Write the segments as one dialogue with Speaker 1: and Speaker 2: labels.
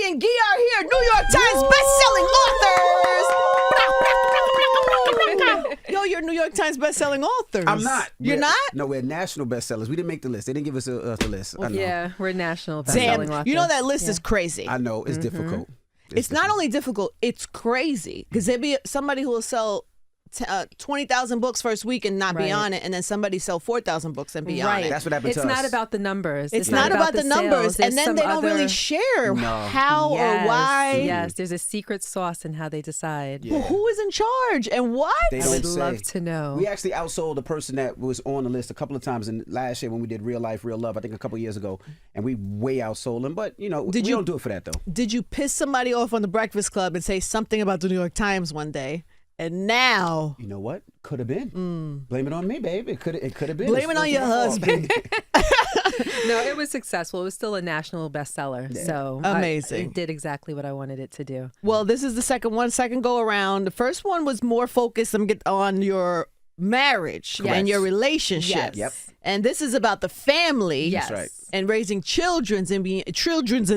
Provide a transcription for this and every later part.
Speaker 1: and Guy are here, New York Times best-selling authors. Yo, you're a New York Times best-selling author.
Speaker 2: I'm not.
Speaker 1: You're not?
Speaker 2: No, we're national bestsellers. We didn't make the list. They didn't give us the list. I know.
Speaker 3: Yeah, we're national best-selling authors.
Speaker 1: You know that list is crazy.
Speaker 2: I know. It's difficult.
Speaker 1: It's not only difficult, it's crazy. Because there'd be somebody who will sell 20,000 books first week and not be on it, and then somebody sell 4,000 books and be on it.
Speaker 2: That's what happened to us.
Speaker 3: It's not about the numbers.
Speaker 1: It's not about the numbers, and then they don't really share how or why.
Speaker 3: Yes, there's a secret sauce in how they decide.
Speaker 1: Well, who is in charge and what?
Speaker 3: I would love to know.
Speaker 2: We actually outsold a person that was on the list a couple of times in last year when we did Real Life, Real Love, I think a couple of years ago, and we way outsold them. But, we don't do it for that, though.
Speaker 1: Did you piss somebody off on the Breakfast Club and say something about the New York Times one day? And now,
Speaker 2: you know what? Could have been. Blame it on me, babe. It could have been.
Speaker 1: Blame it on your husband.
Speaker 3: No, it was successful. It was still a national bestseller. Yeah. So
Speaker 1: amazing.
Speaker 3: It did exactly what I wanted it to do.
Speaker 1: Well, this is the second go around. The first one was more focused on your marriage and your relationship.
Speaker 3: Yes.
Speaker 2: Yep.
Speaker 1: And this is about the family.
Speaker 3: Yes.
Speaker 2: That's right.
Speaker 1: And raising children's in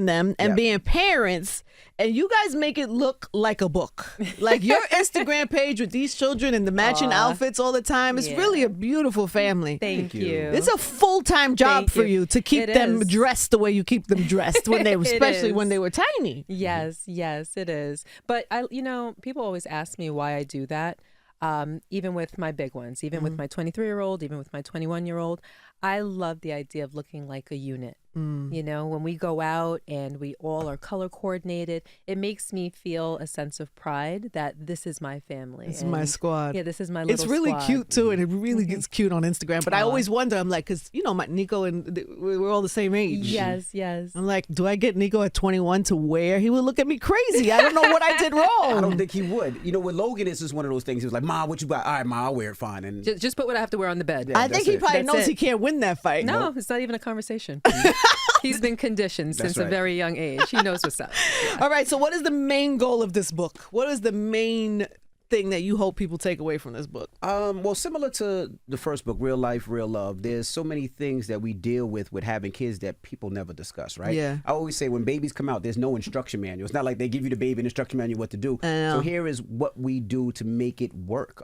Speaker 1: them and being parents. And you guys make it look like a book. Like your Instagram page with these children and the matching outfits all the time. It's really a beautiful family.
Speaker 3: Thank you.
Speaker 1: It's a full-time job for you to keep them dressed the way you keep them dressed when they, especially when they were tiny.
Speaker 3: Yes, it is. But people always ask me why I do that. Even with my big ones, even with my 23-year-old, even with my 21-year-old, I love the idea of looking like a unit. When we go out and we all are color coordinated, it makes me feel a sense of pride that this is my family.
Speaker 1: This is my squad.
Speaker 3: Yeah, this is my little
Speaker 1: It's really
Speaker 3: squad.
Speaker 1: cute too, and it really gets cute on Instagram. But I always wonder, I'm like, because my Nico and we're all the same age.
Speaker 3: Yes.
Speaker 1: I'm like, do I get Nico at 21 to wear? He would look at me crazy. I don't know what I did wrong.
Speaker 2: I don't think he would. With Logan, it's just one of those things. He was like, "Mom, what you got? All right, Mom, I'll wear it fine." And
Speaker 3: Just put what I have to wear on the bed.
Speaker 1: I think he probably knows he can't win that fight.
Speaker 3: No, it's not even a conversation. He's been conditioned since a very young age. He knows what's up. Yeah.
Speaker 1: All right, so what is the main goal of this book? What is the main thing that you hope people take away from this book?
Speaker 2: Well, similar to the first book, Real Life, Real Love, there's so many things that we deal with having kids that people never discuss, right?
Speaker 1: Yeah.
Speaker 2: I always say when babies come out, there's no instruction manual. It's not like they give you the baby an instruction manual what to do. So here is what we do to make it work.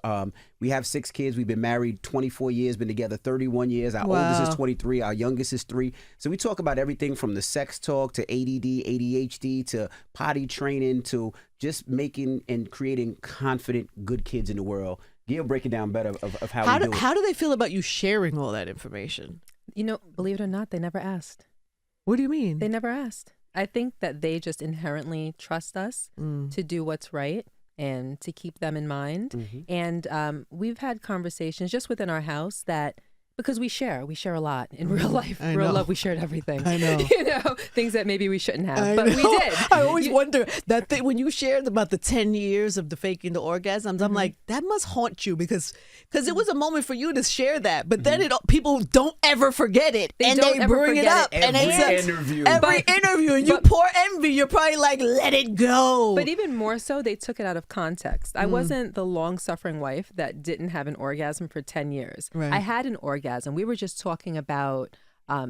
Speaker 2: We have 6 kids. We've been married 24 years, been together 31 years. Our oldest is 23. Our youngest is 3. So we talk about everything from the sex talk to ADD, ADHD, to potty training, to just making and creating confident, good kids in the world. Gail, break it down better of how we do it.
Speaker 1: How do they feel about you sharing all that information?
Speaker 3: Believe it or not, they never asked.
Speaker 1: What do you mean?
Speaker 3: They never asked. I think that they just inherently trust us to do what's right and to keep them in mind. And we've had conversations just within our house that, because we share a lot in real life. Real love, we shared everything.
Speaker 1: I know.
Speaker 3: Things that maybe we shouldn't have, but we did.
Speaker 1: I always wonder that thing when you shared about the 10 years of the faking the orgasms. I'm like, that must haunt you because it was a moment for you to share that. But then people don't ever forget it, and they bring it up, and it's every interview, and you pour envy. You're probably like, let it go.
Speaker 3: But even more so, they took it out of context. I wasn't the long-suffering wife that didn't have an orgasm for 10 years.
Speaker 1: Right.
Speaker 3: I had an orgasm. We were just talking about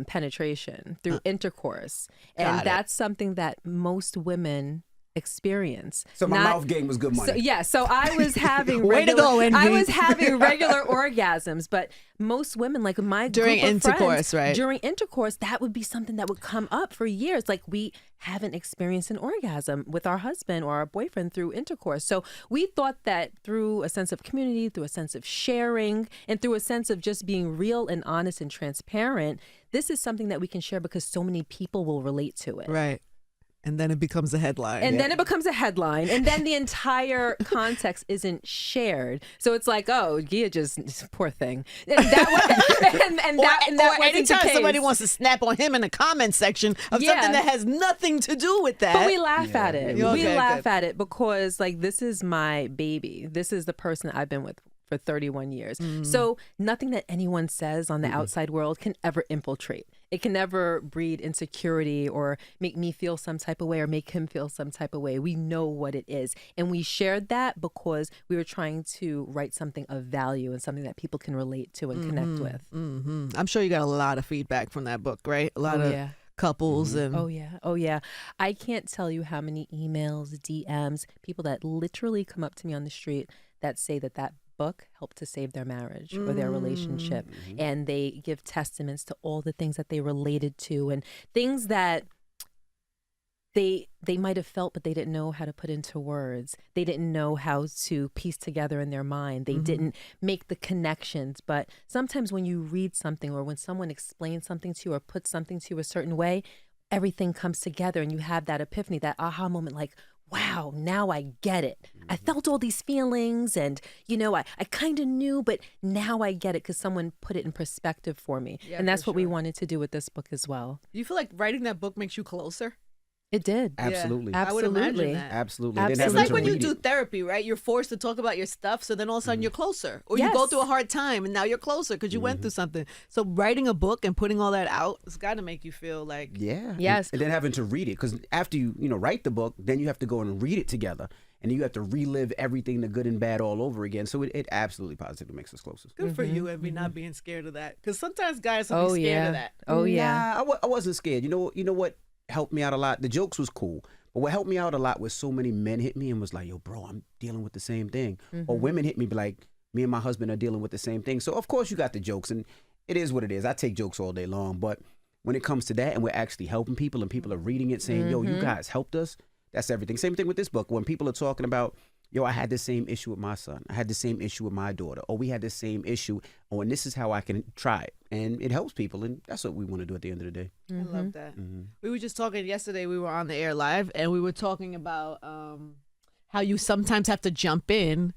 Speaker 3: penetration through intercourse. And that's something that most women experience.
Speaker 2: So my mouth game was good money.
Speaker 3: So I was having
Speaker 1: Way to go, Envy.
Speaker 3: I was having regular orgasms, but most women, like my
Speaker 1: during
Speaker 3: group of
Speaker 1: intercourse,
Speaker 3: friends,
Speaker 1: right?
Speaker 3: During intercourse, that would be something that would come up for years. Like, we haven't experienced an orgasm with our husband or our boyfriend through intercourse. So we thought that through a sense of community, through a sense of sharing, and through a sense of just being real and honest and transparent, this is something that we can share because so many people will relate to it.
Speaker 1: Right. And then it becomes a headline.
Speaker 3: And then it becomes a headline. And then the entire context isn't shared. So it's like, oh, Gia just, poor thing. And that wasn't
Speaker 1: anytime
Speaker 3: the case.
Speaker 1: somebody wants to snap on him in the comment section of something that has nothing to do with that.
Speaker 3: But we laugh at it.
Speaker 1: Okay,
Speaker 3: we laugh
Speaker 1: good.
Speaker 3: at it because, like, this is my baby. This is the person I've been with for 31 years. So nothing that anyone says on the outside world can ever infiltrate. It can never breed insecurity or make me feel some type of way or make him feel some type of way. We know what it is. And we shared that because we were trying to write something of value and something that people can relate to and connect with.
Speaker 1: I'm sure you got a lot of feedback from that book, right? A lot of couples and
Speaker 3: Oh yeah. I can't tell you how many emails, DMs, people that literally come up to me on the street that say that book helped to save their marriage or their relationship, and they give testaments to all the things that they related to and things that they might have felt, but they didn't know how to put into words. They didn't know how to piece together in their mind. They didn't make the connections. But sometimes when you read something or when someone explains something to you or puts something to you a certain way, everything comes together and you have that epiphany, that aha moment, like, wow, now I get it. I felt all these feelings and, I kind of knew, but now I get it because someone put it in perspective for me.
Speaker 1: Yeah,
Speaker 3: and that's
Speaker 1: for
Speaker 3: what we
Speaker 1: sure.
Speaker 3: wanted to do with this book as well.
Speaker 1: You feel like writing that book makes you closer?
Speaker 3: It did.
Speaker 2: Absolutely.
Speaker 1: I would imagine
Speaker 3: Absolutely.
Speaker 1: that.
Speaker 2: Absolutely.
Speaker 3: Absolutely.
Speaker 2: Then
Speaker 1: It's
Speaker 2: having
Speaker 1: like
Speaker 2: to
Speaker 1: when you
Speaker 2: read
Speaker 1: do
Speaker 2: it.
Speaker 1: therapy, right? You're forced to talk about your stuff, so then all of a sudden you're closer. Or you go
Speaker 3: Yes.
Speaker 1: through a hard time and now you're closer because you went through something. So writing a book and putting all that out, it's got to make you feel like...
Speaker 2: Yeah.
Speaker 3: Yes.
Speaker 2: And then having to read it, because after you write the book, then you have to go and read it together, and then you have to relive everything, the good and bad, all over again. So it absolutely positively makes us closer.
Speaker 1: Good for you, Envy, not being scared of that. Because sometimes guys will
Speaker 3: Oh
Speaker 1: be scared
Speaker 3: yeah.
Speaker 1: of that.
Speaker 3: Oh yeah.
Speaker 2: Nah, I wasn't scared. You know what helped me out a lot? The jokes was cool. But what helped me out a lot was so many men hit me and was like, yo, bro, I'm dealing with the same thing. Or women hit me, be like, me and my husband are dealing with the same thing. So, of course, you got the jokes, and it is what it is. I take jokes all day long. But when it comes to that and we're actually helping people and people are reading it saying, yo, you guys helped us, that's everything. Same thing with this book. When people are talking about, yo, I had the same issue with my son. I had the same issue with my daughter. Or we had the same issue. Oh, and this is how I can try it. And it helps people. And that's what we want to do at the end of the day.
Speaker 1: I love that. We were just talking yesterday. We were on the air live, and we were talking about how you sometimes have to jump in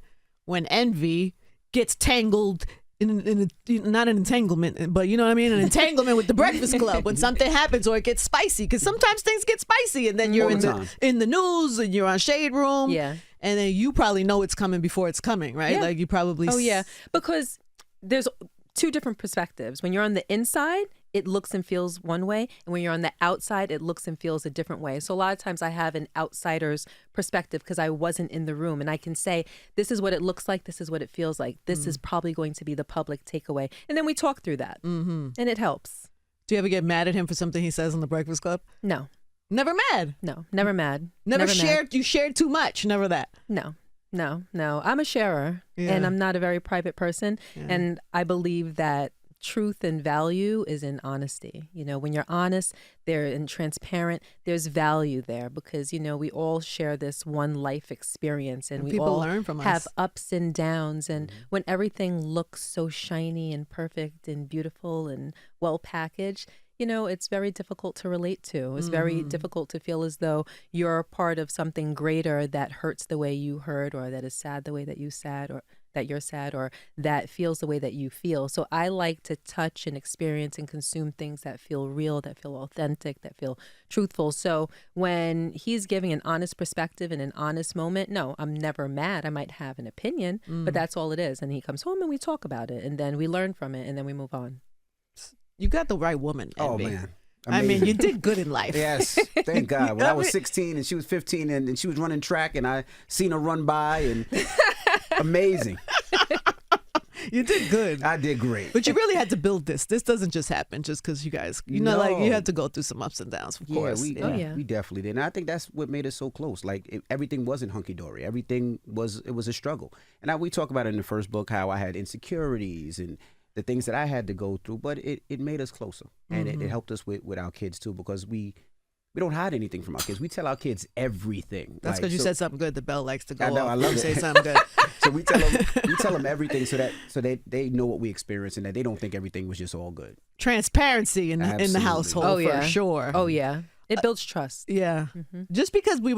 Speaker 1: when Envy gets tangled in not an entanglement, but you know what I mean, an entanglement with the Breakfast Club when something happens or it gets spicy. Because sometimes things get spicy, and then you're
Speaker 2: All the time.
Speaker 1: in the news and you're on Shade Room.
Speaker 3: Yeah.
Speaker 1: And then you probably know it's coming before it's coming, right?
Speaker 3: Yeah.
Speaker 1: Like you probably.
Speaker 3: Oh yeah, because there's two different perspectives. When you're on the inside, it looks and feels one way, and when you're on the outside, it looks and feels a different way. So a lot of times I have an outsider's perspective because I wasn't in the room, and I can say, this is what it looks like, this is what it feels like, this is probably going to be the public takeaway. And then we talk through that, and it helps.
Speaker 1: Do you ever get mad at him for something he says on the Breakfast Club?
Speaker 3: No,
Speaker 1: Never mad.
Speaker 3: no, never mad.
Speaker 1: Never
Speaker 3: mad.
Speaker 1: shared. You shared too much. Never that.
Speaker 3: No. I'm a sharer,
Speaker 1: Yeah.
Speaker 3: and I'm not a very private person. And I believe that truth and value is in honesty. When you're honest, and transparent, there's value there because, we all share this one life experience, and we
Speaker 1: people
Speaker 3: all
Speaker 1: learn from
Speaker 3: have
Speaker 1: us.
Speaker 3: ups and downs. And when everything looks so shiny and perfect and beautiful and well packaged, it's very difficult to relate to. It's very difficult to feel as though you're a part of something greater that hurts the way you hurt, or that is sad the way that you sad, or that you're sad, or that feels the way that you feel. So I like to touch and experience and consume things that feel real, that feel authentic, that feel truthful. So when he's giving an honest perspective in an honest moment, no, I'm never mad. I might have an opinion, but that's all it is. And he comes home and we talk about it, and then we learn from it, and then we move on.
Speaker 1: You got the right woman,
Speaker 2: Oh,
Speaker 1: Envy.
Speaker 2: man.
Speaker 1: I mean, you did good in life.
Speaker 2: Yes, thank God. When I was 16 and she was 15 and she was running track and I seen her run by and amazing.
Speaker 1: You did good.
Speaker 2: I did great.
Speaker 1: But you really had to build this. This doesn't just happen just because you guys, like you had to go through some ups and downs, of course.
Speaker 2: We definitely did. And I think that's what made us so close. Like everything wasn't hunky dory. Everything was a struggle. And we talk about it in the first book how I had insecurities and the things that I had to go through, but it made us closer, and it helped us with our kids too, because we don't hide anything from our kids. We tell our kids everything.
Speaker 1: That's because you said something good. The bell likes to go
Speaker 2: I know,
Speaker 1: off.
Speaker 2: I love
Speaker 1: You
Speaker 2: it.
Speaker 1: say something good.
Speaker 2: So we tell them everything so that they know what we experience and that they don't think everything was just all good.
Speaker 1: Transparency in the
Speaker 2: Absolutely.
Speaker 1: household,
Speaker 3: Oh, yeah.
Speaker 1: for sure.
Speaker 3: Oh yeah, it builds trust.
Speaker 1: Yeah. Just because we'll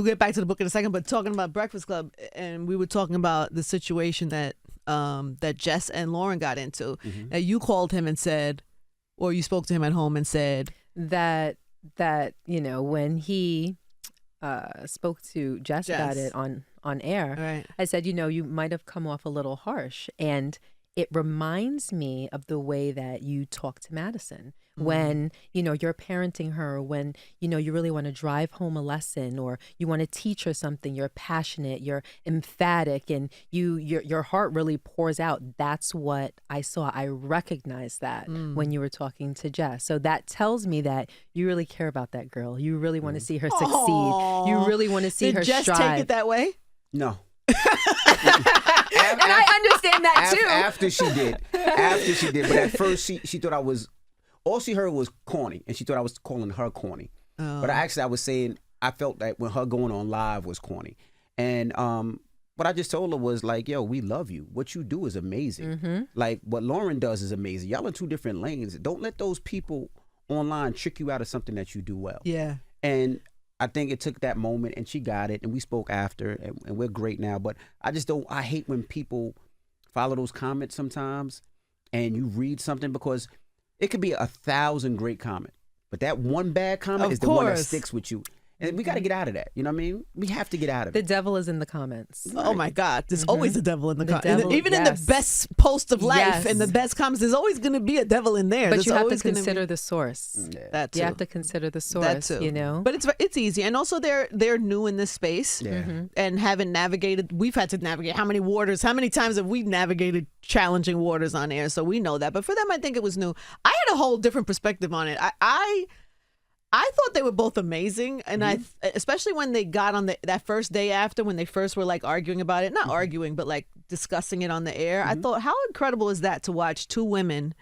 Speaker 1: get back to the book in a second, but talking about Breakfast Club, and we were talking about the situation that Jess and Lauren got into. That you called him and said, or you spoke to him at home and said
Speaker 3: that when he spoke to Jess about it on air,
Speaker 1: Right.
Speaker 3: I said, you might have come off a little harsh, and it reminds me of the way that you talk to Madison when, you're parenting her, when, you really want to drive home a lesson or you want to teach her something. You're passionate, you're emphatic, and your heart really pours out. That's what I saw. I recognized that when you were talking to Jess. So that tells me that you really care about that girl. You really want to see her succeed.
Speaker 1: Aww.
Speaker 3: You really want to see her
Speaker 1: Did Jess
Speaker 3: strive.
Speaker 1: take it that way?
Speaker 2: No.
Speaker 3: And I understand that too.
Speaker 2: After she did. But at first, she thought I was, all she heard was corny, and she thought I was calling her corny. But I was saying, I felt that when her going on live was corny. And what I just told her was like, yo, we love you. What you do is amazing. Like what Lauren does is amazing. Y'all in two different lanes. Don't let those people online trick you out of something that you do well.
Speaker 1: Yeah.
Speaker 2: And I think it took that moment, and she got it, and we spoke after, and we're great now. But I hate when people follow those comments sometimes, and you read something, because it could be 1,000 great comments, but that one bad comment is the one that sticks with you. And we got to get out of that. You know what I mean? We have to get out of it.
Speaker 3: The devil is in the comments.
Speaker 1: Right. Oh my God. There's always a devil in the comments. Even
Speaker 3: yes.
Speaker 1: in the best post of life and the best comments, there's always going to be a devil in there.
Speaker 3: But you have to consider the source.
Speaker 1: That too.
Speaker 3: You have to consider the source,
Speaker 1: That too. But it's easy. And also they're new in this space and haven't navigated. We've had to navigate how many times have we navigated challenging waters on air? So we know that. But for them, I think it was new. I had a whole different perspective on it. I thought they were both amazing, and especially when they got on that first day after, when they first were like arguing about it, not arguing, but like discussing it on the air. I thought, how incredible is that to watch two women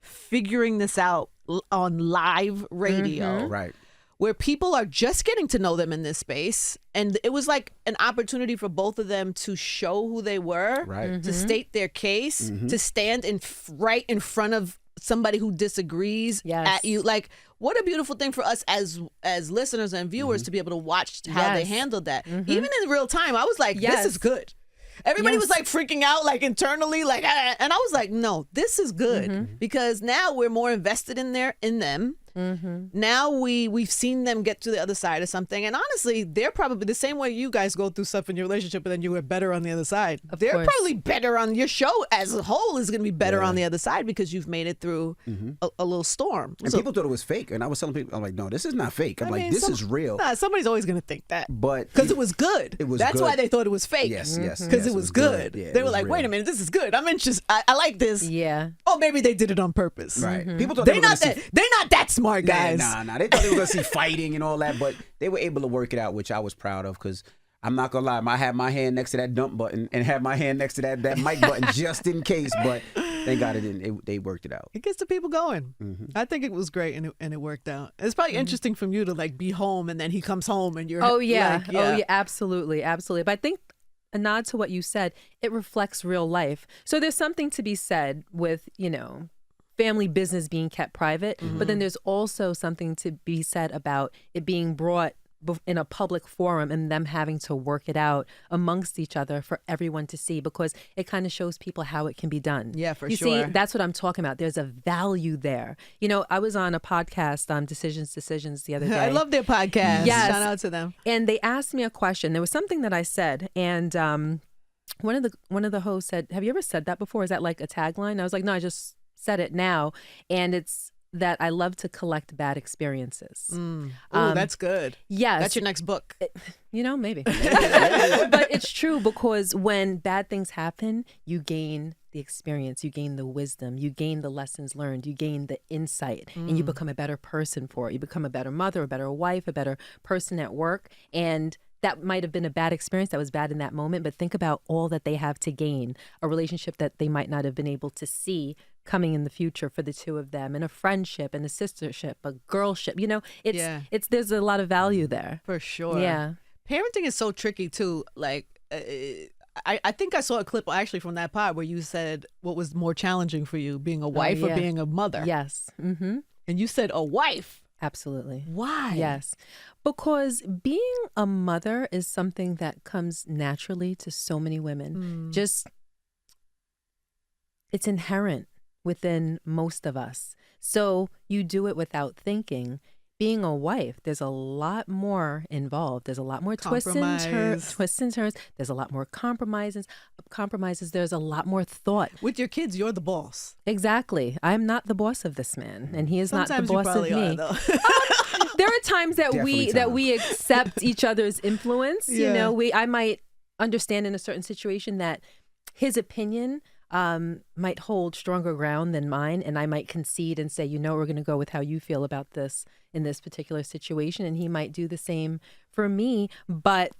Speaker 1: figuring this out on live radio,
Speaker 2: right?
Speaker 1: Where people are just getting to know them in this space, and it was like an opportunity for both of them to show who they were,
Speaker 2: right?
Speaker 1: To state their case, to stand right in front of somebody who disagrees at you. Like, what a beautiful thing for us as listeners and viewers to be able to watch how they handled that. Even in real time, I was like, this is good. Everybody was like freaking out, like internally, like, and I was like, no, this is good because now we're more invested in them. Now we've seen them get to the other side of something, and honestly, they're probably the same way you guys go through stuff in your relationship, and then you were better on the other side. They're probably better on your show as a whole is going to be better on the other side because you've made it through a little storm.
Speaker 2: And people thought it was fake, and I was telling people, I'm like, no, this is not fake. I'm like, this is real.
Speaker 1: Nah, somebody's always going to think that,
Speaker 2: but
Speaker 1: because it was good. That's why they thought it was fake.
Speaker 2: Yes,
Speaker 1: because it was good.
Speaker 2: Yeah,
Speaker 1: they were like, wait a minute, this is good. I'm interested. I like this.
Speaker 3: Yeah.
Speaker 1: Oh, maybe they did it on purpose.
Speaker 2: Right. People thought
Speaker 1: they're not that smart, guys.
Speaker 2: Nah. They thought they were going to see fighting and all that, but they were able to work it out, which I was proud of, because I'm not going to lie, I had my hand next to that dump button and had my hand next to that mic button just in case, but thank God they worked it out.
Speaker 1: It gets the people going. I think it was great, and it worked out. It's probably interesting from you to like be home, and then he comes home, and you're
Speaker 3: absolutely. But I think a nod to what you said, it reflects real life. So there's something to be said with, family business being kept private, but then there's also something to be said about it being brought in a public forum and them having to work it out amongst each other for everyone to see, because it kind of shows people how it can be done.
Speaker 1: Yeah, for
Speaker 3: you
Speaker 1: sure.
Speaker 3: You see, that's what I'm talking about. There's a value there. I was on a podcast, Decisions the other day.
Speaker 1: I love their podcast.
Speaker 3: Yes.
Speaker 1: Shout out to them.
Speaker 3: And they asked me a question. There was something that I said, and one of the hosts said, "Have you ever said that before? Is that like a tagline?" I was like, "No, I just said it now," and it's that I love to collect bad experiences.
Speaker 1: That's good.
Speaker 3: Yes.
Speaker 1: That's your next book.
Speaker 3: Maybe. But it's true, because when bad things happen, you gain the experience, you gain the wisdom, you gain the lessons learned, you gain the insight, and you become a better person for it. You become a better mother, a better wife, a better person at work. And that might have been a bad experience that was bad in that moment, but think about all that they have to gain, a relationship that they might not have been able to see coming in the future for the two of them, and a friendship and a sistership, a girlship. It's there's a lot of value there.
Speaker 1: For sure.
Speaker 3: Yeah.
Speaker 1: Parenting is so tricky too. Like, I think I saw a clip actually from that pod where you said what was more challenging for you, being a wife or being a mother.
Speaker 3: Yes. Mm-hmm.
Speaker 1: And you said a wife.
Speaker 3: Absolutely.
Speaker 1: Why?
Speaker 3: Yes. Because being a mother is something that comes naturally to so many women. It's inherent within most of us. So you do it without thinking. being a wife, there's a lot more involved. There's a lot more twists and turns. There's a lot more compromises. There's a lot more thought.
Speaker 1: With your kids, you're the boss.
Speaker 3: Exactly. I'm not the boss of this man, and he is not the boss of me.
Speaker 1: Are, though.
Speaker 3: There are times that we accept each other's influence.
Speaker 1: Yeah.
Speaker 3: You know, I might understand in a certain situation that his opinion might hold stronger ground than mine, and I might concede and say, we're going to go with how you feel about this in this particular situation, and he might do the same for me, but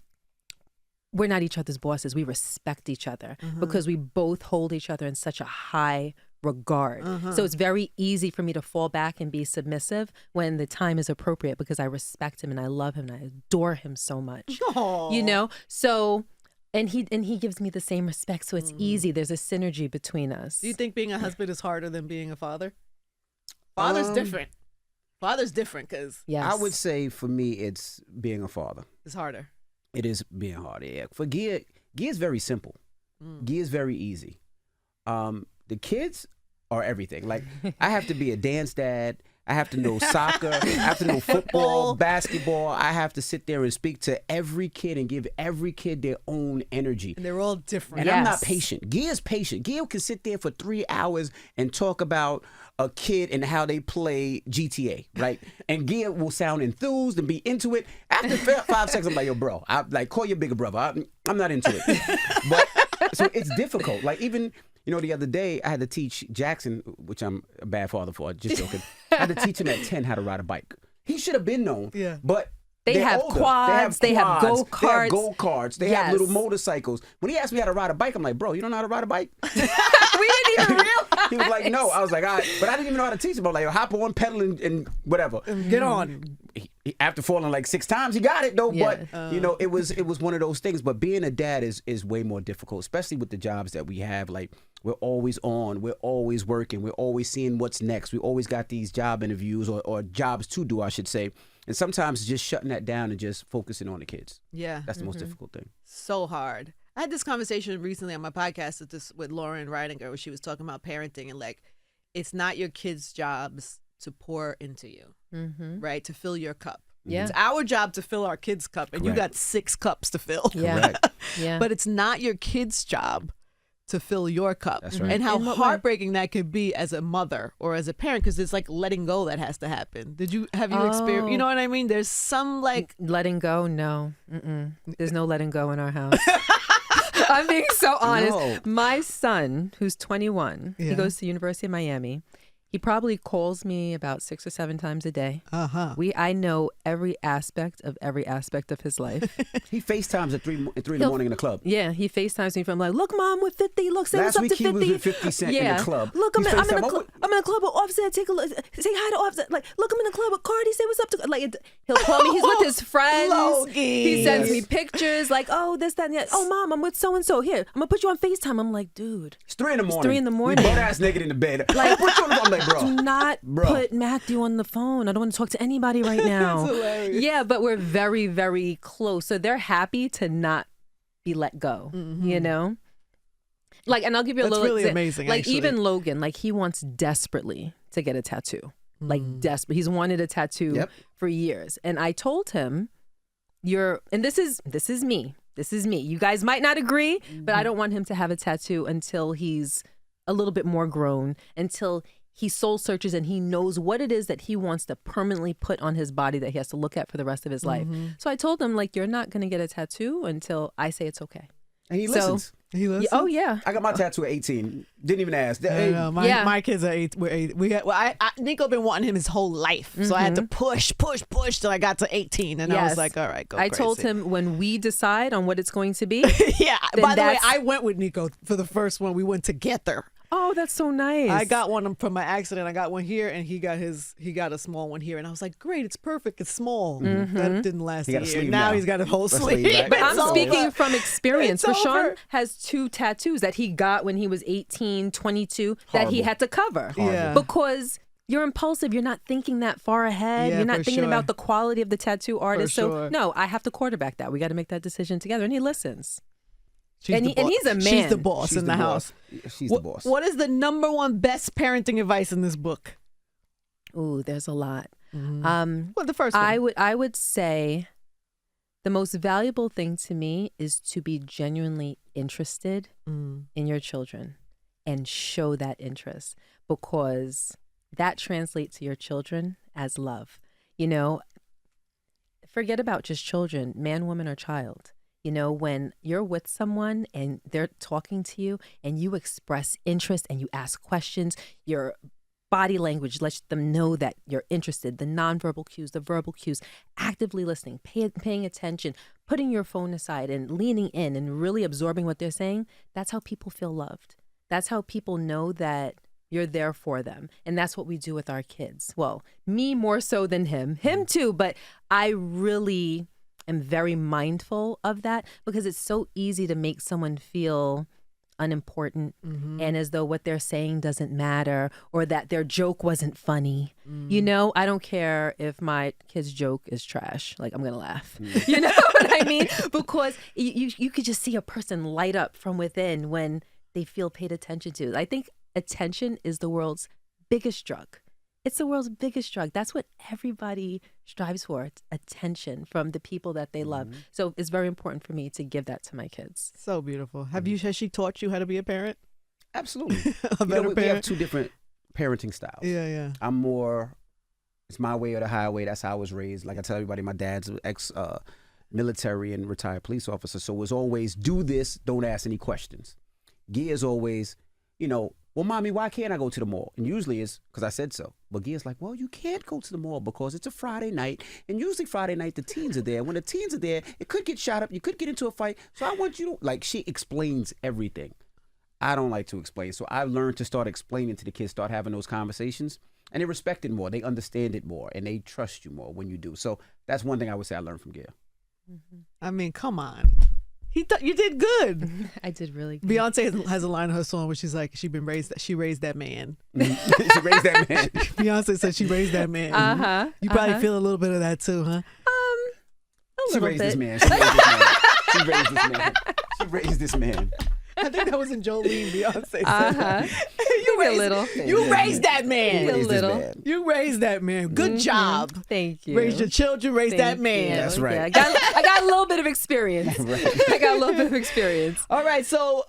Speaker 3: we're not each other's bosses. We respect each other because we both hold each other in such a high regard. So it's very easy for me to fall back and be submissive when the time is appropriate because I respect him and I love him and I adore him so much.
Speaker 1: Aww.
Speaker 3: So and he gives me the same respect, so it's easy. There's a synergy between us.
Speaker 1: Do you think being a husband is harder than being a father? Father's different. Father's different because
Speaker 2: I would say for me, it's being a father.
Speaker 1: It's harder.
Speaker 2: It is being harder. Yeah. For Gia is very simple. Gia is very easy. The kids are everything. Like I have to be a dance dad. I have to know soccer. I have to know football, basketball. I have to sit there and speak to every kid and give every kid their own energy.
Speaker 1: And they're all different.
Speaker 2: And I'm not patient. Gia's patient. Gia can sit there for 3 hours and talk about a kid and how they play GTA, right? And Gia will sound enthused and be into it. After 5 seconds, I'm like, yo, bro, call your bigger brother. I'm not into it. But so it's difficult. Like even, the other day I had to teach Jackson, which I'm a bad father for, just joking. I had to teach him at 10 how to ride a bike. He should have been known. Yeah. But
Speaker 3: they have quads, they have
Speaker 2: go-karts, they have little motorcycles. When he asked me how to ride a bike, I'm like, bro, you don't know how to ride a bike?
Speaker 3: We didn't even realize.
Speaker 2: He was like, no. I was like, all right. But I didn't even know how to teach him. I was like, hop on, pedal, and whatever.
Speaker 1: Get on.
Speaker 2: After falling like 6 times, he got it though. Yeah. But it was one of those things. But being a dad is way more difficult, especially with the jobs that we have. Like we're always on, we're always working, we're always seeing what's next. We always got these job interviews or jobs to do, I should say. And sometimes just shutting that down and just focusing on the kids.
Speaker 1: Yeah,
Speaker 2: that's the most difficult thing.
Speaker 1: So hard. I had this conversation recently on my podcast with Lauren Reidinger, where she was talking about parenting and like, it's not your kids' jobs to pour into you, right? To fill your cup.
Speaker 3: Yeah.
Speaker 1: It's our job to fill our kids' cup, and you got 6 cups to fill.
Speaker 3: Yeah. Yeah.
Speaker 1: But it's not your kids' job to fill your cup.
Speaker 2: That's right.
Speaker 1: And how heartbreaking that could be as a mother or as a parent, because it's like letting go that has to happen. Have you experienced, you know what I mean? There's some like...
Speaker 3: Letting go? No. There's no letting go in our house. I'm being so honest.
Speaker 2: No.
Speaker 3: My son, who's 21, he goes to the University of Miami. He probably calls me about 6 or 7 times a day. I know every aspect of his life.
Speaker 2: He FaceTimes at 3 in the morning in the club.
Speaker 3: Yeah, he FaceTimes me from like, look, Mom, with 50. Look, say what's up to 50.
Speaker 2: Last week he was with 50 Cent in the club.
Speaker 3: Look, I'm in the club with Offset. Take a look. Say hi to Offset. Like, look, I'm in the club with Cardi. Say what's up to. Like, he'll call me. He's with his friends.
Speaker 1: Logie.
Speaker 3: He sends me pictures. Like, oh, this, that, and that. Oh, Mom, I'm with so and so. Here, I'm gonna put you on FaceTime. I'm like, dude,
Speaker 2: it's 3 in the morning.
Speaker 3: It's 3 in the morning.
Speaker 2: We butt ass naked in the bed. Like, put you on the phone, like, bro.
Speaker 3: Do not put Matthew on the phone. I don't want to talk to anybody right now.
Speaker 1: That's hilarious.
Speaker 3: Yeah, but we're very, very close. So they're happy to not be let go, Like, and I'll give you a little...
Speaker 1: That's really amazing,
Speaker 3: like,
Speaker 1: actually.
Speaker 3: even Logan, like, he wants desperately to get a tattoo. Like, desperate. He's wanted a tattoo for years. And I told him, and this is me. This is me. You guys might not agree, but I don't want him to have a tattoo until he's a little bit more grown, until he soul searches and he knows what it is that he wants to permanently put on his body that he has to look at for the rest of his life. So I told him, like, you're not going to get a tattoo until I say it's okay.
Speaker 2: And he listens.
Speaker 1: He listens?
Speaker 3: Oh, yeah.
Speaker 2: I got my tattoo at 18. Didn't even ask.
Speaker 1: My kids are 8. We're 8. Nico been wanting him his whole life. So I had to push till I got to 18. And I was like, all right, go crazy.
Speaker 3: I told him when we decide on what it's going to be.
Speaker 1: Yeah. By the way, I went with Nico for the first one. We went together.
Speaker 3: Oh, that's so nice.
Speaker 1: I got one from my accident. I got one here, and he got a small one here, and I was like, great, it's perfect. It's small. That didn't last a year. Now he's got a whole sleeve.
Speaker 3: But I'm speaking from experience. Rashawn has 2 tattoos that he got when he was 18, 22 that he had to cover.
Speaker 1: Yeah.
Speaker 3: Because you're impulsive. You're not thinking that far ahead. You're not thinking about the quality of the tattoo artist. So no, I have to quarterback that. We got to make that decision together, and he listens. And he's a man.
Speaker 1: She's the boss in the house.
Speaker 2: She's the boss.
Speaker 1: What is the #1 best parenting advice in this book?
Speaker 3: Ooh, there's a lot.
Speaker 1: Well, the first one.
Speaker 3: I would say the most valuable thing to me is to be genuinely interested in your children and show that interest, because that translates to your children as love. You know, forget about just children, man, woman, or child. You know, when you're with someone and they're talking to you and you express interest and you ask questions, your body language lets them know that you're interested. The nonverbal cues, the verbal cues, actively listening, paying attention, putting your phone aside and leaning in and really absorbing what they're saying. That's how people feel loved. That's how people know that you're there for them. And that's what we do with our kids. Well, me more so than him too, but I really am very mindful of that, because it's so easy to make someone feel unimportant and as though what they're saying doesn't matter, or that their joke wasn't funny. You know, I don't care if my kid's joke is trash. Like, I'm going to laugh. You know what I mean? Because you could just see a person light up from within when they feel paid attention to. I think attention is the world's biggest drug. It's the world's biggest drug. That's what everybody strives for. It's attention from the people that they love. So it's very important for me to give that to my kids.
Speaker 1: So beautiful. Has she taught you how to be a parent?
Speaker 2: Absolutely.
Speaker 1: A better
Speaker 2: we have
Speaker 1: parent?
Speaker 2: two different parenting styles.
Speaker 1: Yeah.
Speaker 2: I'm more, it's my way or the highway. That's how I was raised. Like I tell everybody, my dad's an ex-military and retired police officer. So it was always, do this, don't ask any questions. Gia's always, you know, well, mommy, why can't I go to the mall? And usually it's because I said so. But Gia's like, well, you can't go to the mall because it's a Friday night. And usually Friday night, the teens are there. When the teens are there, it could get shot up. You could get into a fight. So I want you to, like, she explains everything. I don't like to explain. So I learned to start explaining to the kids, start having those conversations. And they respect it more. They understand it more. And they trust you more when you do. So that's one thing I would say I learned from Gia.
Speaker 1: I mean, come on. He thought you did good.
Speaker 3: I did really good.
Speaker 1: Beyonce has a line in her song where she's like, she raised that man.
Speaker 2: She raised that man.
Speaker 1: Beyonce said she raised that man. You probably feel a little bit of that too, huh?
Speaker 3: A
Speaker 2: She
Speaker 3: little
Speaker 2: raised
Speaker 3: bit.
Speaker 2: this man. She raised this man. She raised this man.
Speaker 1: I think that was in Jolene. Beyonce said,
Speaker 3: A little.
Speaker 1: You raised that man.
Speaker 3: A little.
Speaker 1: You raised that man. Good job.
Speaker 3: Thank you.
Speaker 1: Raise your children, raise that
Speaker 3: Thank
Speaker 1: man.
Speaker 3: you.
Speaker 2: That's right.
Speaker 3: Yeah, I got a little bit of experience. I got a little bit of experience.
Speaker 1: All right, so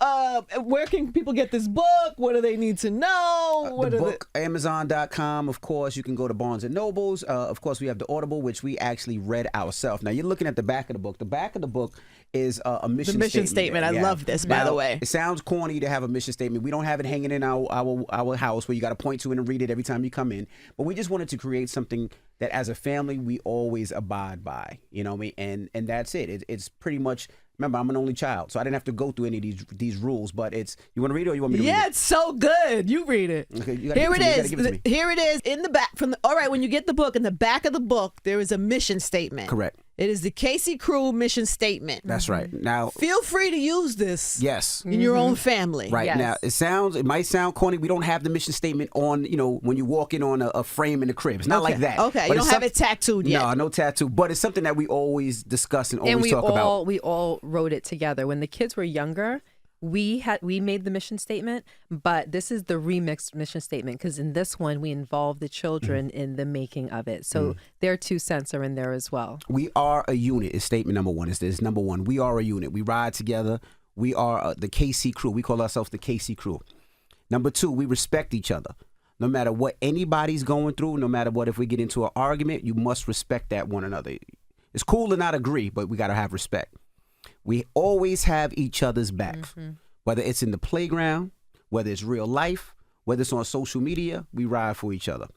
Speaker 1: where can people get this book? What do they need to know?
Speaker 2: The book, Amazon.com. Of course, you can go to Barnes & Nobles. Of course, we have the Audible, which we actually read ourselves. Now, you're looking at the back of the book. The back of the book is a mission statement.
Speaker 1: The mission statement. I love this, by the way.
Speaker 2: It sounds corny to have a mission statement. We don't have it hanging in our house where you got to point to it and read it every time you come in. But we just wanted to create something that as a family, we always abide by. You know what I mean? And that's it. It's pretty much, remember, I'm an only child, so I didn't have to go through any of these rules. But it's, you want to read it or you want me to read it?
Speaker 1: Yeah, it's so good. You read it.
Speaker 2: Okay,
Speaker 1: Here it is. Here it is in the back. All right, when you get the book, in the back of the book, there is a mission statement.
Speaker 2: Correct.
Speaker 1: It is the Casey Crew mission statement.
Speaker 2: That's right. Now,
Speaker 1: Feel free to use this
Speaker 2: yes.
Speaker 1: in your own family.
Speaker 2: Right.
Speaker 3: Yes.
Speaker 2: Now, it might sound corny. We don't have the mission statement on, when you walk in on a frame in the crib. It's not like that.
Speaker 1: Okay,
Speaker 2: But
Speaker 1: you
Speaker 2: it's
Speaker 1: don't have it tattooed yet.
Speaker 2: No tattoo. But it's something that we always discuss and always talk about.
Speaker 3: We all wrote it together. When the kids were younger, we made the mission statement, but this is the remixed mission statement, because in this one we involve the children in the making of it. So their 2 cents are in there as well.
Speaker 2: We are a unit is statement number one. It's number one. We are a unit. We ride together. We are the KC Crew. We call ourselves the KC Crew. Number 2, we respect each other. No matter what anybody's going through, no matter what, if we get into an argument, you must respect that one another. It's cool to not agree, but we got to have respect. We always have each other's backs, whether it's in the playground, whether it's real life, whether it's on social media, we ride for each other.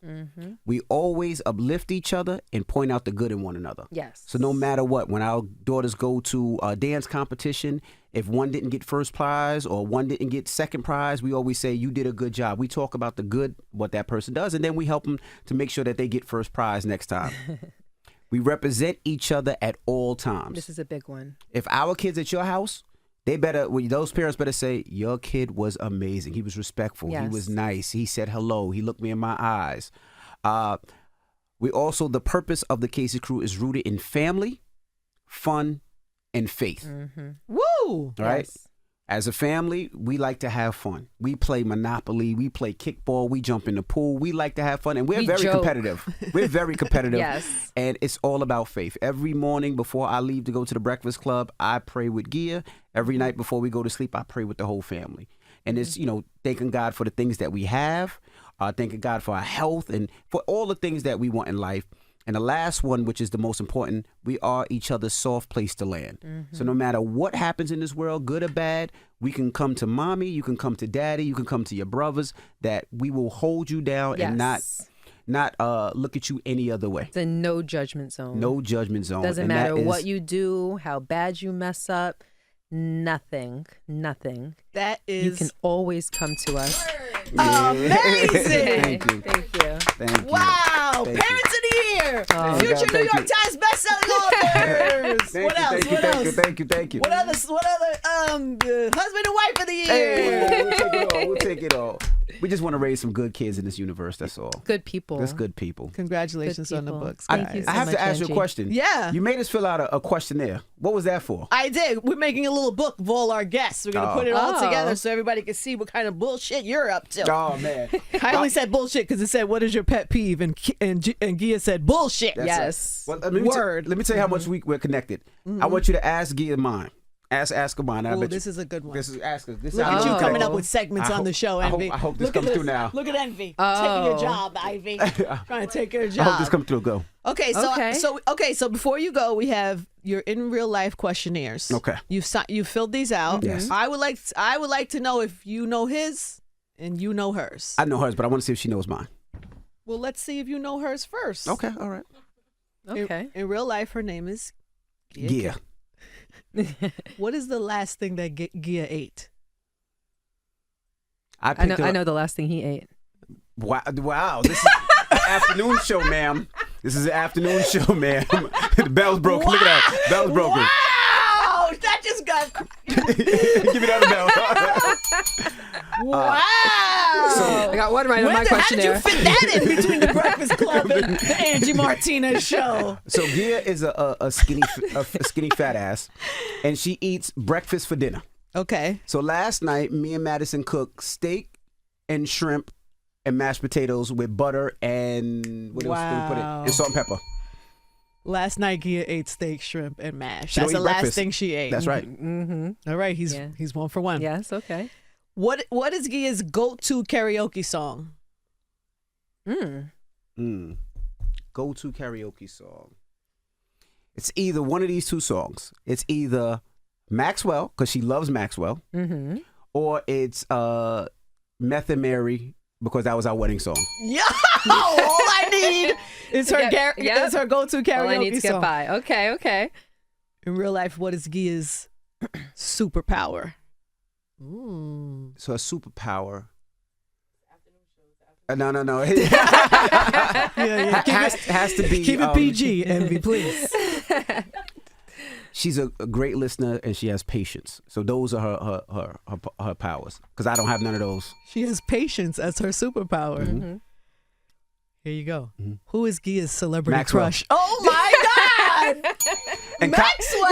Speaker 2: We always uplift each other and point out the good in one another.
Speaker 3: Yes.
Speaker 2: So no matter what, when our daughters go to a dance competition, if one didn't get first prize or one didn't get second prize, we always say, you did a good job. We talk about the good, what that person does, and then we help them to make sure that they get first prize next time. We represent each other at all times.
Speaker 3: This is a big one.
Speaker 2: If our kids at your house, those parents better say, your kid was amazing. He was respectful.
Speaker 3: Yes.
Speaker 2: He was nice. He said hello. He looked me in my eyes. We also, the purpose of the Casey Crew is rooted in family, fun, and faith.
Speaker 1: Woo!
Speaker 2: Right?
Speaker 3: Yes.
Speaker 2: As a family, we like to have fun. We play Monopoly. We play kickball. We jump in the pool. We like to have fun. And we're
Speaker 3: We
Speaker 2: very
Speaker 3: joke.
Speaker 2: competitive. We're very competitive.
Speaker 3: Yes.
Speaker 2: And it's all about faith. Every morning before I leave to go to the Breakfast Club, I pray with Gia. Every night before we go to sleep, I pray with the whole family. And it's, thanking God for the things that we have, thanking God for our health and for all the things that we want in life. And the last one, which is the most important, we are each other's soft place to land. So no matter what happens in this world, good or bad, we can come to mommy, you can come to daddy, you can come to your brothers, that we will hold you down and not look at you any other way.
Speaker 3: It's a no judgment zone.
Speaker 2: No judgment zone.
Speaker 3: Doesn't
Speaker 2: And
Speaker 3: matter
Speaker 2: that is-
Speaker 3: what you do, how bad you mess up, nothing.
Speaker 1: That is
Speaker 3: You can always come to us.
Speaker 1: amazing.
Speaker 2: Thank you.
Speaker 3: Thank you.
Speaker 2: Thank you.
Speaker 1: Wow,
Speaker 2: Thank
Speaker 1: parents of the year,
Speaker 3: Oh.
Speaker 1: future
Speaker 2: Thank
Speaker 1: New
Speaker 2: you.
Speaker 1: York Times bestselling authors. What else?
Speaker 2: Thank you.
Speaker 1: What other? Husband and wife of the year.
Speaker 2: Hey, we'll take it all. We just want to raise some good kids in this universe. That's all.
Speaker 3: Good people.
Speaker 2: Just good people.
Speaker 1: Congratulations
Speaker 3: Good
Speaker 1: on the
Speaker 3: people.
Speaker 1: books,
Speaker 3: Thank
Speaker 1: guys.
Speaker 3: you so
Speaker 2: I have
Speaker 3: much,
Speaker 2: to ask you a
Speaker 3: Angie.
Speaker 2: question.
Speaker 1: Yeah.
Speaker 2: You made us fill out a questionnaire. What was that for?
Speaker 1: I did. We're making a little book of all our guests. We're gonna put it all
Speaker 3: Oh.
Speaker 1: together so everybody can see what kind of bullshit you're up to.
Speaker 2: Oh man.
Speaker 1: I only said bullshit because it said, "What is your pet peeve?" and Gia said, "Bullshit."
Speaker 2: That's
Speaker 3: Yes.
Speaker 2: it. Well, let me
Speaker 1: Word.
Speaker 2: let me tell you how much we're connected. I want you to ask Gia mine. Ask her mine. I
Speaker 1: Ooh,
Speaker 2: bet
Speaker 1: this
Speaker 2: you,
Speaker 1: is a good one.
Speaker 2: This is ask her. This
Speaker 1: Look
Speaker 2: is
Speaker 1: at
Speaker 2: how
Speaker 1: you
Speaker 2: we're
Speaker 1: coming
Speaker 2: connected.
Speaker 1: up with segments on the show,
Speaker 2: I hope-
Speaker 1: Envy.
Speaker 2: I hope this
Speaker 1: Look
Speaker 2: comes
Speaker 1: at
Speaker 2: through now.
Speaker 1: Look at Envy taking your job, Ivy. Trying to take your
Speaker 2: I
Speaker 1: job.
Speaker 2: hope this comes through. Go.
Speaker 1: Okay,
Speaker 3: Okay.
Speaker 1: so before you go, we have your in real life questionnaires.
Speaker 2: Okay.
Speaker 1: You filled these out.
Speaker 2: Yes.
Speaker 1: I would like to know if you know his and you know hers.
Speaker 2: I know hers, but I want to see if she knows mine.
Speaker 1: Well, let's see if you know hers first.
Speaker 2: Okay. All right.
Speaker 3: Okay.
Speaker 1: In real life, her name is
Speaker 2: Gia.
Speaker 1: What is the last thing that Gia ate?
Speaker 3: I know the last thing he ate.
Speaker 2: Wow. This is an afternoon show, ma'am. This is an afternoon show, ma'am. The bell's broken. Look at that. Bell's broken.
Speaker 1: Wow, that just got.
Speaker 2: Give me the other bell.
Speaker 1: Wow.
Speaker 3: I got one right on my
Speaker 1: How did you
Speaker 3: questionnaire.
Speaker 1: fit that in between the Breakfast Club and the Angie Martinez show?
Speaker 2: So Gia is a skinny fat ass, and she eats breakfast for dinner.
Speaker 1: Okay.
Speaker 2: So last night, me and Madison cooked steak and shrimp and mashed potatoes with butter and what else did we put in?
Speaker 1: Wow.
Speaker 2: And salt and pepper.
Speaker 1: Last night, Gia ate steak, shrimp, and mash.
Speaker 2: She
Speaker 1: That's
Speaker 2: don't
Speaker 1: the
Speaker 2: eat
Speaker 1: last
Speaker 2: breakfast.
Speaker 1: thing she ate.
Speaker 2: That's right.
Speaker 3: Mm-hmm.
Speaker 1: All right, he's
Speaker 3: Yeah.
Speaker 1: 1 for 1.
Speaker 3: Yes. Okay.
Speaker 1: What is Gia's go-to karaoke song?
Speaker 2: Go-to karaoke song. It's either one of these two songs. It's either Maxwell, because she loves Maxwell,
Speaker 3: Mm-hmm.
Speaker 2: or it's Meth and Mary, because that was our wedding song.
Speaker 1: Yeah, all I need is her
Speaker 3: Yep.
Speaker 1: is her go-to karaoke
Speaker 3: All I need to get
Speaker 1: song.
Speaker 3: by. Okay.
Speaker 1: In real life, what is Gia's superpower?
Speaker 2: So a superpower. No.
Speaker 1: Yeah.
Speaker 2: has to be.
Speaker 1: Keep it PG, Envy, please.
Speaker 2: She's a great listener and she has patience. So those are her powers. Because I don't have none of those.
Speaker 1: She has patience as her superpower.
Speaker 3: Mm-hmm.
Speaker 1: Here you go. Who is Gia's celebrity
Speaker 2: Maxwell.
Speaker 1: crush? Oh my God!
Speaker 2: And
Speaker 1: Maxwell?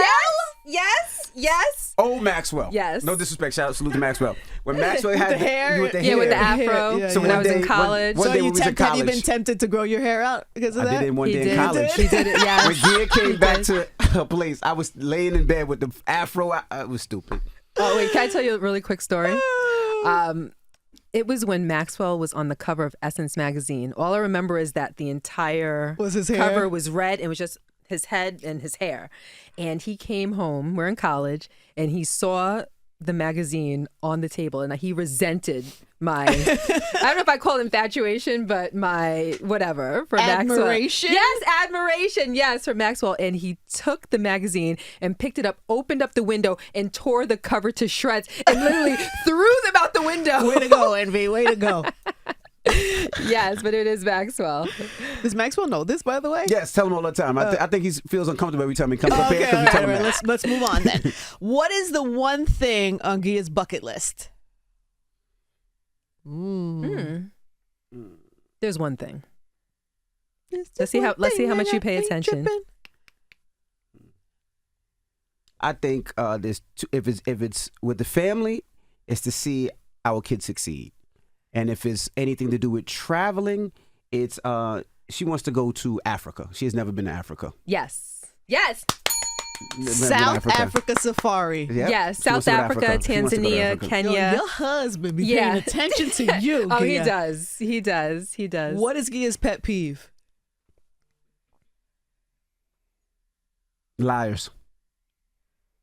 Speaker 3: Yes.
Speaker 2: Oh, Maxwell.
Speaker 3: Yes.
Speaker 2: No disrespect. Shout out, salute to Maxwell. When Maxwell had
Speaker 1: the hair.
Speaker 2: with the
Speaker 3: Yeah, with the
Speaker 2: hair.
Speaker 3: afro.
Speaker 1: Yeah,
Speaker 2: So
Speaker 3: when
Speaker 2: one
Speaker 3: I was
Speaker 2: day-
Speaker 3: in college.
Speaker 2: one
Speaker 1: So
Speaker 2: day when
Speaker 1: you
Speaker 2: we was in
Speaker 1: have you been
Speaker 2: college.
Speaker 1: tempted to grow your hair out because of
Speaker 2: I
Speaker 1: that?
Speaker 2: did it one
Speaker 3: He
Speaker 2: day
Speaker 3: did.
Speaker 2: in college.
Speaker 3: He did it. Yes.
Speaker 2: When Gia came
Speaker 3: He
Speaker 2: back
Speaker 3: did.
Speaker 2: to her place, I was laying in bed with the afro. It was stupid.
Speaker 3: Oh wait, can I tell you a really quick story? It was when Maxwell was on the cover of Essence magazine. All I remember is that the entire
Speaker 1: Was his hair?
Speaker 3: cover was red and it was just his head and his hair. And he came home, we're in college, and he saw the magazine on the table and he resented my, I don't know if I call it infatuation, but my whatever for
Speaker 1: Admiration?
Speaker 3: Maxwell. Yes, admiration. Yes, for Maxwell. And he took the magazine and picked it up, opened up the window and tore the cover to shreds and literally threw them out the window.
Speaker 1: Way to go, Envy. Way to go.
Speaker 3: Yes, but it is Maxwell.
Speaker 1: Does Maxwell know this, by the way?
Speaker 2: Yes, tell him all the time. I think he feels uncomfortable every time he comes up here
Speaker 1: Okay,
Speaker 2: because we
Speaker 1: all
Speaker 2: tell
Speaker 1: right,
Speaker 2: him
Speaker 1: all right.
Speaker 2: that.
Speaker 1: Let's move on then. What is the one thing on Gia's bucket list?
Speaker 3: There's one thing. Let's see how much you pay attention.
Speaker 2: I think there's if it's with the family, it's to see our kids succeed, and if it's anything to do with traveling, it's she wants to go to Africa. She has never been to Africa.
Speaker 3: Yes.
Speaker 1: South Africa safari.
Speaker 2: Yep.
Speaker 3: Yes,
Speaker 2: She wants
Speaker 3: South
Speaker 2: to go to
Speaker 3: Africa,
Speaker 2: She wants to go to
Speaker 3: Tanzania,
Speaker 2: Africa.
Speaker 3: Kenya.
Speaker 1: Your husband be paying attention to you.
Speaker 3: Oh, he
Speaker 1: Gia.
Speaker 3: does. He does.
Speaker 1: What is Gia's pet peeve?
Speaker 2: Liars.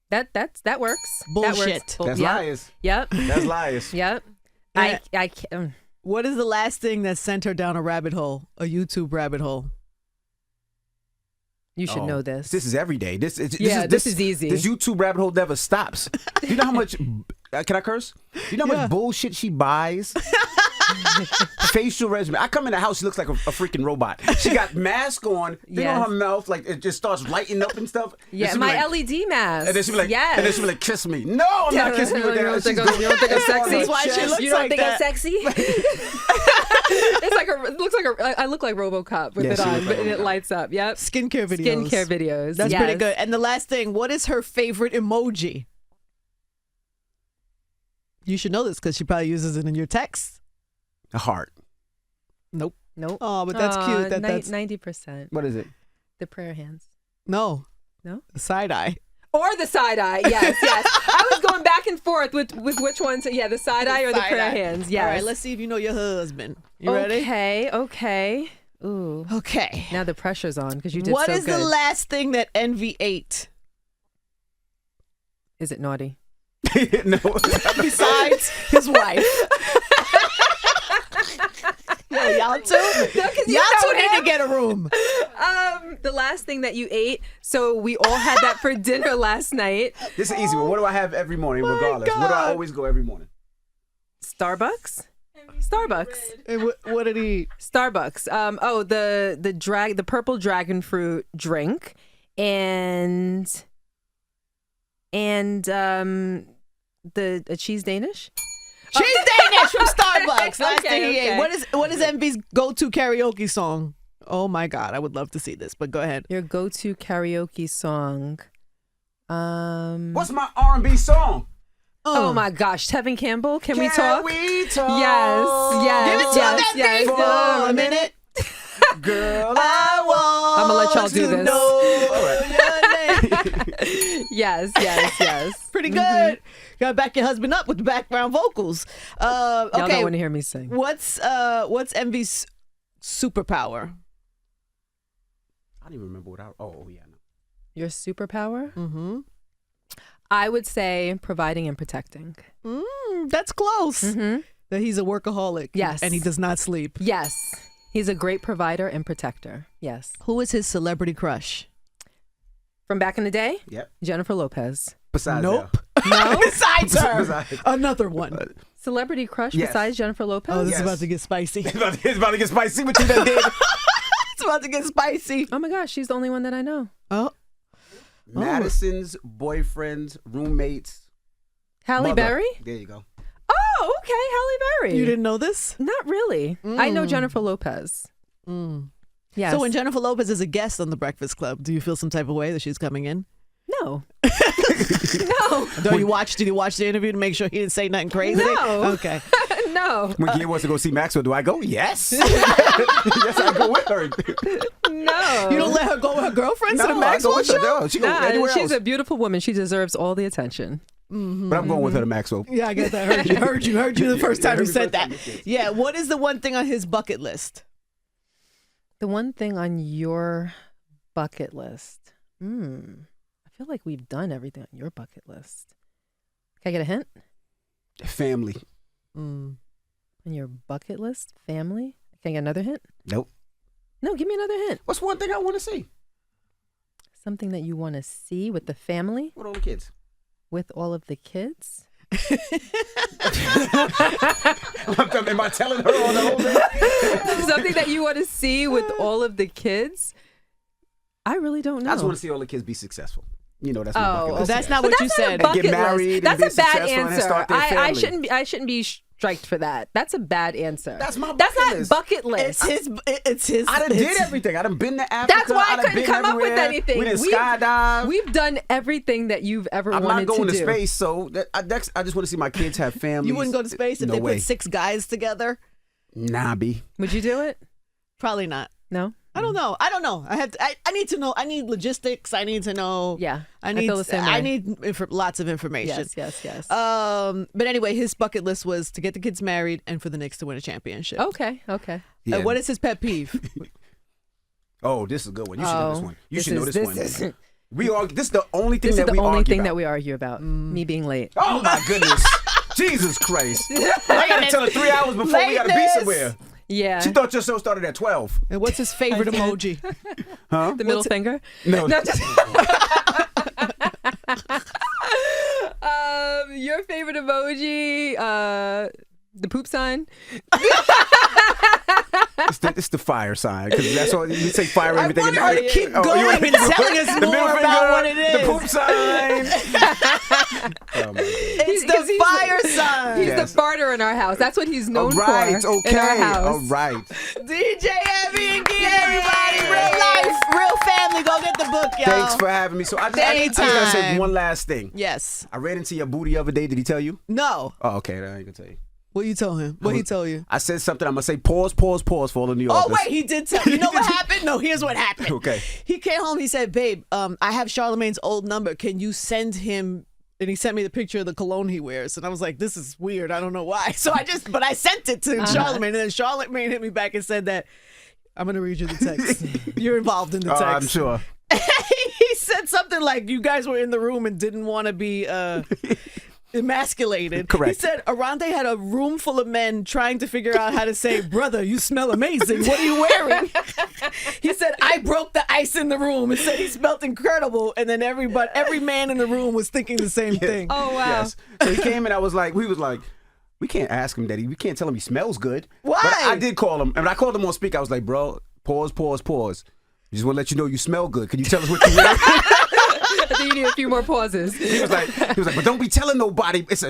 Speaker 3: That works.
Speaker 1: Bullshit.
Speaker 3: That works.
Speaker 2: That's
Speaker 3: Yep.
Speaker 2: liars.
Speaker 3: Yep.
Speaker 2: That's liars.
Speaker 3: Yep.
Speaker 1: Yeah.
Speaker 3: I can't.
Speaker 1: What is the last thing that sent her down a rabbit hole, a YouTube rabbit hole?
Speaker 3: You should
Speaker 2: Oh,
Speaker 3: know this.
Speaker 2: This is every day. This is
Speaker 3: easy.
Speaker 2: This YouTube rabbit hole never stops. You know how much? Can I curse? You know how much bullshit she buys? Facial regimen. I come in the house, she looks like a freaking robot. She got mask on, thing on her mouth, like it just starts lighting up and stuff.
Speaker 3: Yeah,
Speaker 2: and
Speaker 3: my
Speaker 2: like,
Speaker 3: LED mask.
Speaker 2: And then she be like,
Speaker 3: yes.
Speaker 2: and then she be like, kiss me. No, I'm not kissing you with
Speaker 3: You
Speaker 2: that.
Speaker 3: don't
Speaker 2: She's
Speaker 3: think
Speaker 2: going-
Speaker 3: I'm sexy?
Speaker 2: That's
Speaker 1: why she looks
Speaker 3: You don't
Speaker 1: like
Speaker 3: think
Speaker 1: that.
Speaker 3: I'm sexy? It looks like I look like RoboCop with
Speaker 2: Yeah,
Speaker 3: it
Speaker 2: she
Speaker 3: on,
Speaker 2: looks like
Speaker 3: and it
Speaker 2: RoboCop.
Speaker 3: lights up. Yep.
Speaker 1: Skincare videos.
Speaker 3: Skincare videos.
Speaker 1: That's
Speaker 3: yes.
Speaker 1: pretty good. And the last thing, what is her favorite emoji? You should know this because she probably uses it in your texts.
Speaker 2: A heart.
Speaker 1: Nope.
Speaker 3: Nope.
Speaker 1: Oh, but that's cute. That's
Speaker 3: 90%.
Speaker 2: What is it?
Speaker 3: The prayer hands.
Speaker 1: no.
Speaker 3: No?
Speaker 1: Side eye.
Speaker 3: Or the side eye. Yes. I was going back and forth with which one. Yeah, the side eye or the prayer hands. Yes.
Speaker 1: All right, let's see if you know your husband. You ready?
Speaker 3: Okay. Ooh.
Speaker 1: Okay.
Speaker 3: Now the pressure's on because you did
Speaker 1: What
Speaker 3: so
Speaker 1: is
Speaker 3: good.
Speaker 1: the last thing that Envy ate?
Speaker 3: Is it naughty?
Speaker 2: No.
Speaker 1: Besides his wife. Yo, y'all too? Y'all two need to get a room.
Speaker 3: The last thing that you ate. So we all had that for dinner last night.
Speaker 2: This is an easy one. What do I have every morning, regardless? Where do I
Speaker 1: God.
Speaker 2: always go every morning?
Speaker 3: Starbucks.
Speaker 1: And what did he eat?
Speaker 3: Starbucks. The purple dragon fruit drink, and the cheese Danish.
Speaker 1: Cheese Danish from Starbucks. Last
Speaker 3: Okay,
Speaker 1: thing he ate.
Speaker 3: okay.
Speaker 1: What is Envy's go-to karaoke song? Oh my God, I would love to see this, but go ahead.
Speaker 3: Your go-to karaoke song.
Speaker 2: What's my R&B song?
Speaker 3: Oh my gosh, Tevin Campbell. Can we
Speaker 2: Can
Speaker 3: talk?
Speaker 2: we talk?
Speaker 3: Yes.
Speaker 1: Give it to
Speaker 3: yes,
Speaker 1: him,
Speaker 3: yes,
Speaker 1: Envy, for a minute.
Speaker 2: Girl, I want
Speaker 3: I'ma let y'all do
Speaker 2: to
Speaker 3: this.
Speaker 2: know your name.
Speaker 3: Yes.
Speaker 1: Pretty good. Gotta back your husband up with the background vocals.
Speaker 3: Y'all
Speaker 1: Okay,
Speaker 3: don't want to hear me sing.
Speaker 1: what's Envy's superpower?
Speaker 2: I don't even remember what oh yeah. No.
Speaker 3: Your superpower?
Speaker 1: Mm-hmm.
Speaker 3: I would say providing and protecting.
Speaker 1: That's close.
Speaker 3: Mm-hmm.
Speaker 1: That he's a workaholic.
Speaker 3: Yes.
Speaker 1: And he does not sleep.
Speaker 3: Yes. He's a great provider and protector. Yes.
Speaker 1: Who is his celebrity crush?
Speaker 3: From back in the day?
Speaker 2: Yep.
Speaker 3: Jennifer Lopez.
Speaker 2: Besides
Speaker 1: Nope.
Speaker 3: No?
Speaker 1: Besides her.
Speaker 2: Besides-
Speaker 1: Another one.
Speaker 3: Celebrity crush
Speaker 2: Yes.
Speaker 3: besides Jennifer Lopez?
Speaker 1: Oh, this
Speaker 2: Yes.
Speaker 1: is about to get spicy.
Speaker 2: it's about to get spicy. What you done did?
Speaker 1: It's about to get spicy.
Speaker 3: Oh my gosh, she's the only one that I know.
Speaker 1: Oh.
Speaker 2: Madison's boyfriends, roommates.
Speaker 3: Halle
Speaker 2: mother.
Speaker 3: Berry?
Speaker 2: There you go.
Speaker 3: Oh, okay, Halle Berry.
Speaker 1: You didn't know this?
Speaker 3: Not really. I know Jennifer Lopez. Yes.
Speaker 1: So when Jennifer Lopez is a guest on The Breakfast Club, do you feel some type of way that she's coming in?
Speaker 3: No. No.
Speaker 1: Did you watch the interview to make sure he didn't say nothing crazy?
Speaker 3: No.
Speaker 1: Okay.
Speaker 3: No.
Speaker 2: When Gia wants to go see Maxwell, do I go? Yes. Yes, I go with her.
Speaker 3: No.
Speaker 1: You don't let her go with her girlfriends to the
Speaker 2: I go
Speaker 1: Maxwell
Speaker 2: with her.
Speaker 1: show?
Speaker 2: No, she go
Speaker 3: Nah,
Speaker 2: anywhere
Speaker 3: she's
Speaker 2: else.
Speaker 3: a beautiful woman. She deserves all the attention.
Speaker 2: But I'm going with her to Maxwell.
Speaker 1: Yeah, I get that. Heard you the first time you said that.
Speaker 2: Yes.
Speaker 1: Yeah, what is the one thing on his bucket list?
Speaker 3: The one thing on your bucket list. I feel like we've done everything on your bucket list. Can I get a hint?
Speaker 2: Family.
Speaker 3: On your bucket list? Family? Can I get another hint?
Speaker 2: Nope.
Speaker 3: No, give me another hint.
Speaker 2: What's one thing I want to see?
Speaker 3: Something that you want to see with the family,
Speaker 2: With all the kids.
Speaker 3: with all of the kids?
Speaker 2: Am I telling her all the whole thing?
Speaker 3: Something that you want to see with all of the kids? I really don't know.
Speaker 2: I just want to see all the kids be successful. You know, that's my bucket
Speaker 3: Oh,
Speaker 2: list.
Speaker 1: that's not
Speaker 3: But
Speaker 1: what
Speaker 3: that's
Speaker 1: you
Speaker 3: not a
Speaker 1: said.
Speaker 3: bucket
Speaker 2: Get married
Speaker 3: list.
Speaker 2: and
Speaker 3: That's
Speaker 2: be
Speaker 3: a bad
Speaker 2: successful and
Speaker 3: answer.
Speaker 2: start their
Speaker 3: I
Speaker 2: family.
Speaker 3: shouldn't be striked for that. That's a bad answer.
Speaker 2: That's my
Speaker 3: That's
Speaker 2: bucket
Speaker 3: not
Speaker 2: list.
Speaker 3: bucket list.
Speaker 1: It's his.
Speaker 2: I done did everything. I done been to Africa.
Speaker 3: That's why I
Speaker 2: done
Speaker 3: couldn't
Speaker 2: been
Speaker 3: come up with
Speaker 2: everywhere.
Speaker 3: anything.
Speaker 2: We done skydive.
Speaker 3: We've done everything that you've ever
Speaker 2: I'm
Speaker 3: wanted
Speaker 2: not going
Speaker 3: to
Speaker 2: to
Speaker 3: do.
Speaker 2: space, so I just want to see my kids have families.
Speaker 1: You wouldn't go to space if
Speaker 2: No
Speaker 1: they
Speaker 2: way.
Speaker 1: put 6 guys together?
Speaker 2: Nah, B.
Speaker 3: Would you do it?
Speaker 1: Probably not.
Speaker 3: No.
Speaker 1: I don't know. I need to know. I need logistics. I need to know.
Speaker 3: Yeah,
Speaker 1: I need.
Speaker 3: feel the same way.
Speaker 1: I need lots of information.
Speaker 3: Yes.
Speaker 1: But anyway, his bucket list was to get the kids married and for the Knicks to win a championship.
Speaker 3: Okay.
Speaker 2: Yeah.
Speaker 1: What is his pet peeve?
Speaker 2: Oh, this is a good one. You should know this one. You should know this one.
Speaker 3: This
Speaker 2: This is the only thing
Speaker 3: is
Speaker 2: that
Speaker 3: the
Speaker 2: we
Speaker 3: only
Speaker 2: argue
Speaker 3: thing
Speaker 2: about.
Speaker 3: that we argue about. Me being late.
Speaker 2: Oh my goodness. Jesus Christ. I gotta tell her 3 hours before we gotta be
Speaker 1: Lateness.
Speaker 2: somewhere.
Speaker 3: Yeah.
Speaker 2: She thought your show started at 12.
Speaker 1: And what's his favorite emoji?
Speaker 2: Huh?
Speaker 3: The middle finger.
Speaker 2: No.
Speaker 3: No, just. Your favorite emoji. The poop sign.
Speaker 2: It's the fire sign, because that's all you say. Fire
Speaker 1: I
Speaker 2: everything.
Speaker 1: want her to keep
Speaker 2: Oh, you
Speaker 1: going
Speaker 2: want
Speaker 1: and
Speaker 2: me to-
Speaker 1: telling us
Speaker 2: the
Speaker 1: more
Speaker 2: middle
Speaker 1: about
Speaker 2: finger,
Speaker 1: what it is.
Speaker 2: The poop sign. Oh my God.
Speaker 1: It's
Speaker 3: Because
Speaker 1: the
Speaker 3: he's
Speaker 1: fire sign.
Speaker 3: He's
Speaker 2: Yes.
Speaker 3: the farter in our house. That's what he's known
Speaker 2: All right.
Speaker 3: for
Speaker 2: Okay.
Speaker 3: in our house.
Speaker 2: All right.
Speaker 1: DJ Angie, everybody, real life, real family. Go get the book, y'all.
Speaker 2: Thanks for having me. So I just gotta say
Speaker 1: Anytime.
Speaker 2: one last thing.
Speaker 1: Yes.
Speaker 2: I ran into your booty the other day. Did he tell you?
Speaker 1: No.
Speaker 2: Oh, okay. I ain't gonna tell you.
Speaker 1: What you tell him? What he told you?
Speaker 2: I said something. I'm gonna say pause for all the New
Speaker 1: Oh
Speaker 2: Yorkers.
Speaker 1: wait, he did tell. You know what happened? No, here's what happened.
Speaker 2: Okay.
Speaker 1: He came home. He said, "Babe, I have Charlamagne's old number. Can you send him?" And he sent me the picture of the cologne he wears, and I was like, "This is weird. I don't know why." So but I sent it to Charlamagne, and then Charlamagne hit me back and said that I'm gonna read you the text. You're involved in the text.
Speaker 2: I'm sure.
Speaker 1: He said something like, "You guys were in the room and didn't want to be." Emasculated.
Speaker 2: Correct.
Speaker 1: He said Arante had a room full of men trying to figure out how to say, "Brother, you smell amazing. What are you wearing?" He said, "I broke the ice in the room," and said he smelled incredible. And then every man in the room was thinking the same thing.
Speaker 3: Oh wow.
Speaker 2: Yes. So he came and we was like, we can't ask him that. We can't tell him he smells good.
Speaker 1: Why?
Speaker 2: But I did call him, and I called him on speaker. I was like, bro, pause. Just want to let you know you smell good. Can you tell us what you wear?
Speaker 3: I think you need a few more pauses.
Speaker 2: He was like, but don't be telling nobody. It's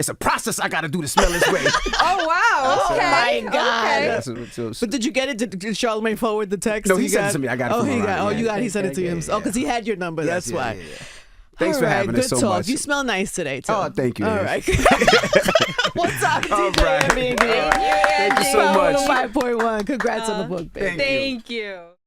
Speaker 2: a process I got to do to smell this way.
Speaker 3: Oh wow. Okay.
Speaker 1: my God.
Speaker 3: Okay.
Speaker 1: But did you get it? Did Charlamagne forward the text?
Speaker 2: No, he
Speaker 1: You
Speaker 2: sent
Speaker 1: got
Speaker 2: it to me. I got it
Speaker 1: Oh,
Speaker 2: from
Speaker 1: he
Speaker 2: Arante,
Speaker 1: got. Oh,
Speaker 2: yeah.
Speaker 1: you got. He sent it to you
Speaker 2: Yeah,
Speaker 1: himself. Oh, because he had your number.
Speaker 2: Yes,
Speaker 1: That's
Speaker 2: yeah,
Speaker 1: why.
Speaker 2: yeah. Thanks
Speaker 1: All
Speaker 2: for
Speaker 1: right,
Speaker 2: having
Speaker 1: good
Speaker 2: us so
Speaker 1: talk.
Speaker 2: much.
Speaker 1: You smell nice today, too.
Speaker 2: Oh, thank you.
Speaker 1: All
Speaker 2: Ange.
Speaker 1: right. What's up,
Speaker 2: All
Speaker 1: DJ
Speaker 2: right.
Speaker 1: Angie?
Speaker 2: Thank you so much.
Speaker 1: 5.1. Congrats on the book, baby.
Speaker 2: Thank you.
Speaker 3: Thank you.